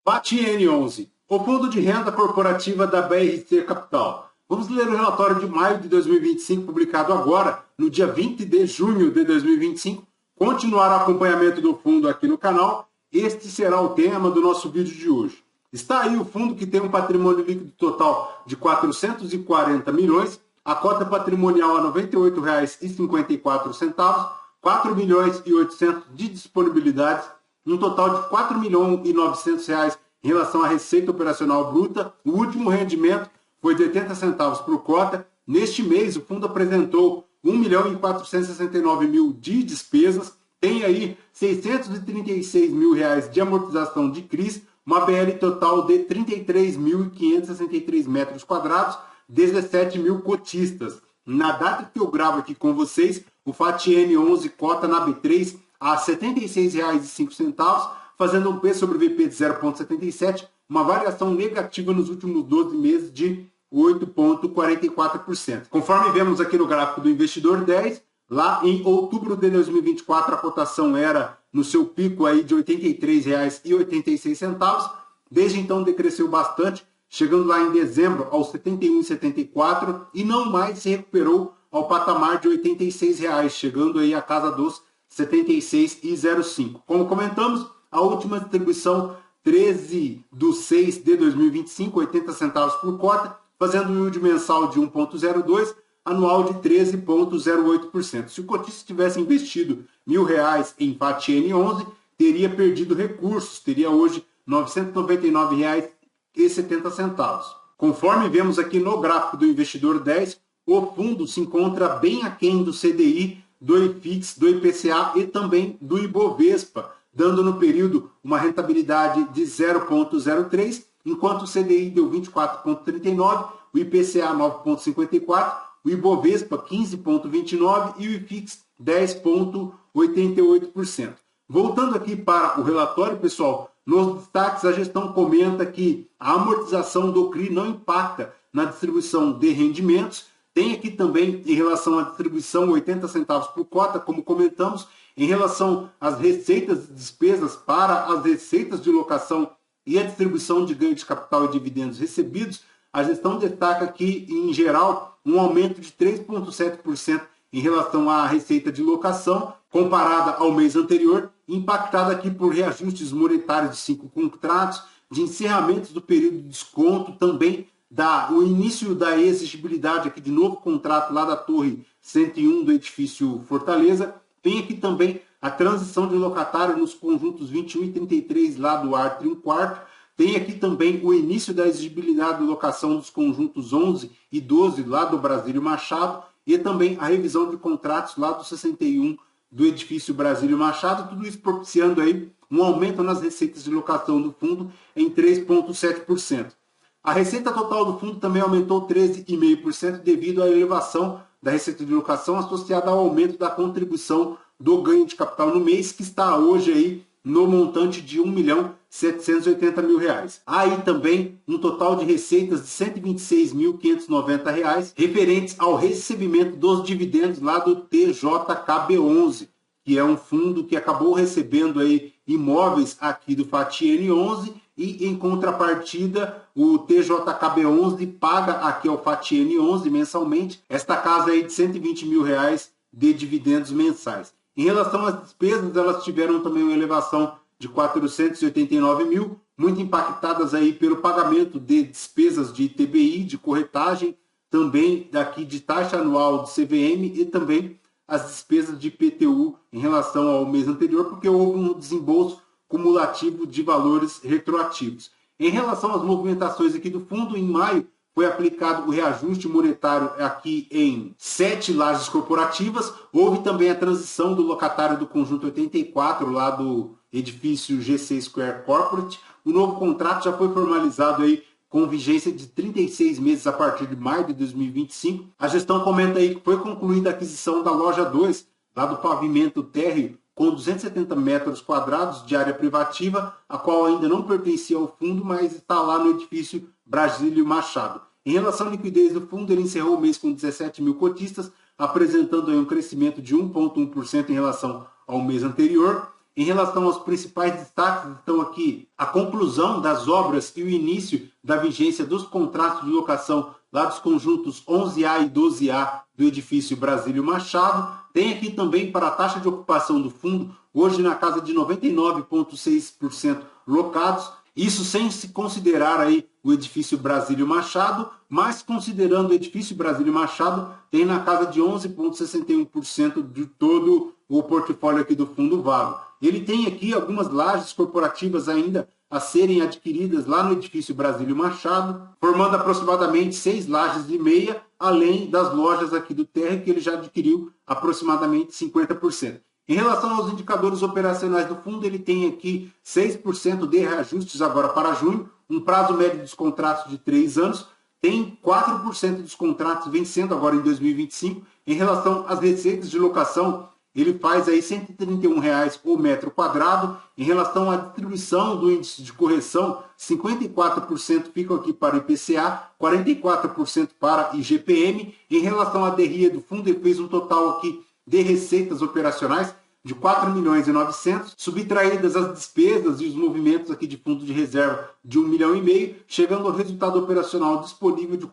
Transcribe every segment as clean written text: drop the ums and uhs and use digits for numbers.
FATN11, o Fundo de Renda Corporativa da BRC Capital. Vamos ler o relatório de maio de 2025, publicado agora, no dia 20 de junho de 2025. Continuar o acompanhamento do fundo aqui no canal. Este será o tema do nosso vídeo de hoje. Está aí o fundo que tem um patrimônio líquido total de 440 milhões, a cota patrimonial a R$ 98,54, 4 milhões e 800 de disponibilidades, um total de R$ 4 milhões e 900 em relação à receita operacional bruta. O último rendimento foi de 80 centavos por cota. Neste mês, o fundo apresentou 1 milhão e 469 mil de despesas, tem aí 636 mil reais de amortização de CRIs, uma BL total de 33.563 metros quadrados, 17 mil cotistas. Na data que eu gravo aqui com vocês, o FATN11 cota na B3 a R$ 76,05, fazendo um P sobre VP de 0,77, uma variação negativa nos últimos 12 meses de 8,44%. Conforme vemos aqui no gráfico do Investidor 10, lá em outubro de 2024 a cotação era no seu pico aí de R$ 83,86. Desde então decresceu bastante, chegando lá em dezembro aos R$ 71,74 e não mais se recuperou ao patamar de R$ 86, chegando aí à casa dos R$ 76,05. Como comentamos, a última distribuição 13/6 de 2025, 80 centavos por cota, fazendo um yield mensal de 1,02, anual de 13,08%. Se o cotista tivesse investido R$ 1.000 em FATN11, teria perdido recursos, teria hoje R$ 999,70. Conforme vemos aqui no gráfico do Investidor 10, o fundo se encontra bem aquém do CDI, do IFIX, do IPCA e também do Ibovespa, dando no período uma rentabilidade de 0,03, enquanto o CDI deu 24,39, o IPCA 9,54, o Ibovespa 15,29 e o IFIX 10,88%. Voltando aqui para o relatório, pessoal, nos destaques a gestão comenta que a amortização do CRI não impacta na distribuição de rendimentos. Tem aqui também, em relação à distribuição, 80 centavos por cota, como comentamos, em relação às receitas e despesas para as receitas de locação e a distribuição de ganho de capital e dividendos recebidos, a gestão destaca aqui, em geral, um aumento de 3,7% em relação à receita de locação, comparada ao mês anterior, impactada aqui por reajustes monetários de 5 contratos, de encerramentos do período de desconto, também o início da exigibilidade aqui de novo contrato lá da Torre 101 do edifício Fortaleza. Tem aqui também a transição de locatário nos conjuntos 21 e 33 lá do Arte 1/4. Tem aqui também o início da exigibilidade de locação dos conjuntos 11 e 12 lá do Brasílio Machado e também a revisão de contratos lá do 61 do edifício Brasílio Machado, tudo isso propiciando aí um aumento nas receitas de locação do fundo em 3,7%. A receita total do fundo também aumentou 13,5% devido à elevação da receita de locação associada ao aumento da contribuição do ganho de capital no mês, que está hoje aí no montante de R$ 1.780.000. Há aí também um total de receitas de R$ 126.590 referentes ao recebimento dos dividendos lá do TJKB11, que é um fundo que acabou recebendo aí imóveis aqui do FATN11 e, em contrapartida, o TJKB11 paga aqui ao FATN11 mensalmente esta casa aí de R$ 120 mil de dividendos mensais. Em relação às despesas, elas tiveram também uma elevação de 489 mil, muito impactadas aí pelo pagamento de despesas de ITBI, de corretagem, também daqui de taxa anual de CVM e também as despesas de IPTU em relação ao mês anterior, porque houve um desembolso cumulativo de valores retroativos. Em relação às movimentações aqui do fundo, em maio foi aplicado o reajuste monetário aqui em 7 lajes corporativas. Houve também a transição do locatário do conjunto 84 lá do edifício G6 Square Corporate. O novo contrato já foi formalizado aí com vigência de 36 meses a partir de maio de 2025. A gestão comenta aí que foi concluída a aquisição da loja 2, lá do pavimento térreo, com 270 metros quadrados de área privativa, a qual ainda não pertencia ao fundo, mas está lá no edifício Brasílio Machado. Em relação à liquidez do fundo, ele encerrou o mês com 17 mil cotistas, apresentando aí um crescimento de 1,1% em relação ao mês anterior. Em relação aos principais destaques, estão aqui a conclusão das obras e o início da vigência dos contratos de locação lá dos conjuntos 11A e 12A do edifício Brasílio Machado. Tem aqui também para a taxa de ocupação do fundo, hoje na casa de 99,6% locados. Isso sem se considerar aí o edifício Brasílio Machado, mas considerando o edifício Brasílio Machado, tem na casa de 11,61% de todo o portfólio aqui do fundo vago. Ele tem aqui algumas lajes corporativas ainda a serem adquiridas lá no edifício Brasílio Machado, formando aproximadamente 6 lajes e meia, além das lojas aqui do térreo, que ele já adquiriu aproximadamente 50%. Em relação aos indicadores operacionais do fundo, ele tem aqui 6% de reajustes agora para junho, um prazo médio dos contratos de 3 anos, tem 4% dos contratos vencendo agora em 2025. Em relação às receitas de locação, ele faz aí R$ 131 o metro quadrado. Em relação à distribuição do índice de correção, 54% ficam aqui para IPCA, 44% para IGPM. Em relação à DRE do fundo, ele fez um total aqui de receitas operacionais de 4.900.000, subtraídas as despesas e os movimentos aqui de fundo de reserva de 1,5 milhão, chegando ao resultado operacional disponível de R$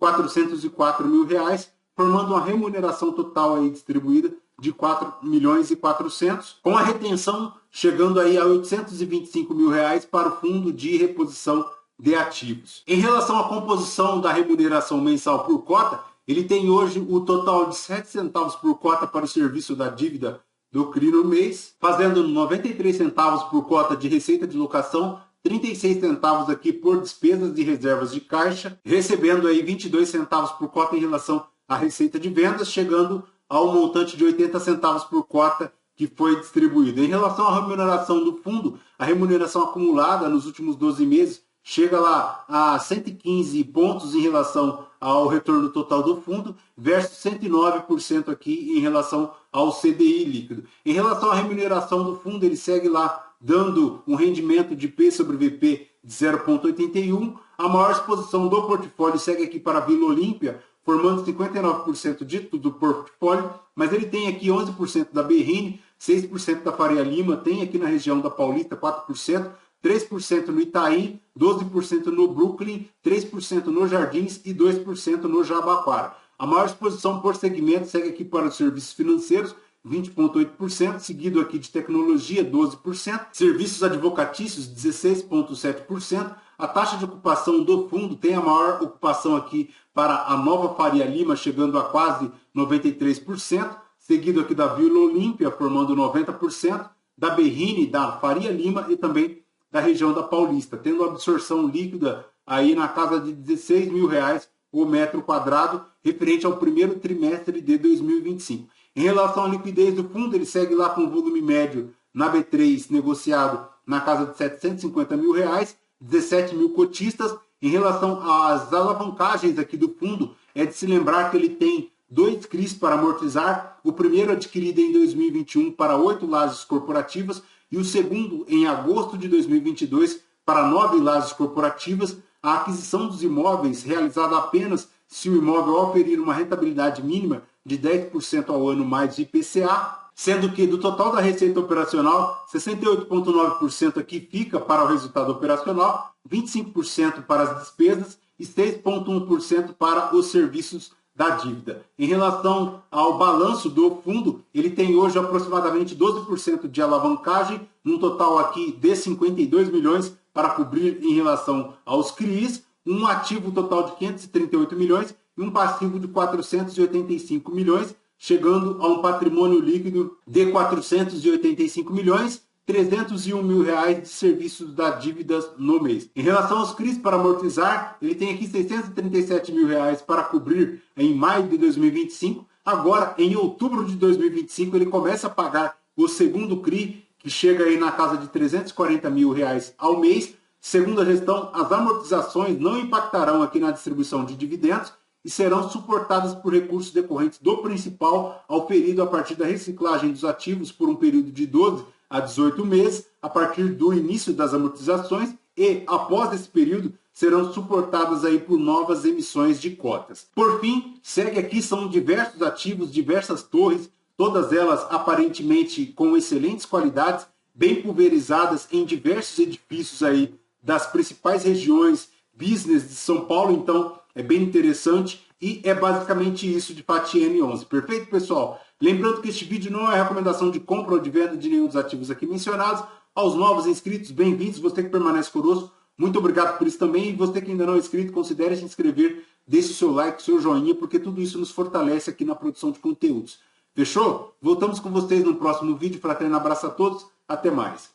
4.404.000, formando uma remuneração total aí distribuída de 4.400.000, com a retenção chegando aí a R$ 825.000 para o fundo de reposição de ativos. Em relação à composição da remuneração mensal por cota, ele tem hoje o total de 7 centavos por cota para o serviço da dívida do CRI no mês, fazendo 93 centavos por cota de receita de locação, 36 centavos aqui por despesas e reservas de caixa, recebendo aí 22 centavos por cota em relação à receita de vendas, chegando ao montante de 80 centavos por cota que foi distribuído. Em relação à remuneração do fundo, a remuneração acumulada nos últimos 12 meses chega lá a 115 pontos em relação ao retorno total do fundo, versus 109% aqui em relação ao CDI líquido. Em relação à remuneração do fundo, ele segue lá dando um rendimento de P sobre VP de 0,81. A maior exposição do portfólio segue aqui para a Vila Olímpia, formando 59% de tudo o portfólio, mas ele tem aqui 11% da Berrini, 6% da Faria Lima, tem aqui na região da Paulista 4%, 3% no Itaim, 12% no Brooklyn, 3% nos Jardins e 2% no Jabaquara. A maior exposição por segmento segue aqui para os serviços financeiros, 20,8%, seguido aqui de tecnologia, 12%, serviços advocatícios, 16,7%. A taxa de ocupação do fundo tem a maior ocupação aqui para a Nova Faria Lima, chegando a quase 93%, seguido aqui da Vila Olímpia, formando 90%, da Berrini, da Faria Lima e também da região da Paulista, tendo absorção líquida aí na casa de R$ 16.000 o metro quadrado, referente ao primeiro trimestre de 2025. Em relação à liquidez do fundo, ele segue lá com volume médio na B3 negociado na casa de R$ 750.000, 17 mil cotistas. Em relação às alavancagens aqui do fundo, é de se lembrar que ele tem 2 CRIs para amortizar, o primeiro adquirido em 2021 para 8 lajes corporativas e o segundo em agosto de 2022 para 9 lajes corporativas. A aquisição dos imóveis realizada apenas se o imóvel oferir uma rentabilidade mínima de 10% ao ano mais IPCA, sendo que do total da receita operacional, 68,9% aqui fica para o resultado operacional, 25% para as despesas e 6,1% para os serviços da dívida. Em relação ao balanço do fundo, ele tem hoje aproximadamente 12% de alavancagem, num total aqui de 52 milhões para cobrir em relação aos CRIs, um ativo total de 538 milhões e um passivo de 485 milhões, chegando a um patrimônio líquido de 485 milhões, 301 mil reais de serviços da dívidas no mês. Em relação aos CRIs para amortizar, ele tem aqui 637 mil reais para cobrir em maio de 2025. Agora, em outubro de 2025, ele começa a pagar o segundo CRI, que chega aí na casa de 340 mil reais ao mês. Segundo a gestão, as amortizações não impactarão aqui na distribuição de dividendos e serão suportadas por recursos decorrentes do principal auferido a partir da reciclagem dos ativos por um período de 12 a 18 meses, a partir do início das amortizações, e após esse período serão suportadas aí por novas emissões de cotas. Por fim, segue aqui, são diversos ativos, diversas torres, todas elas aparentemente com excelentes qualidades, bem pulverizadas em diversos edifícios aí das principais regiões business de São Paulo, então é bem interessante e é basicamente isso de FAT N11. Perfeito, pessoal? Lembrando que este vídeo não é recomendação de compra ou de venda de nenhum dos ativos aqui mencionados. Aos novos inscritos, bem-vindos. Você que permanece conosco, muito obrigado por isso também. E você que ainda não é inscrito, considere se inscrever, deixe o seu like, o seu joinha, porque tudo isso nos fortalece aqui na produção de conteúdos. Fechou? Voltamos com vocês no próximo vídeo. Fraterno abraço a todos. Até mais.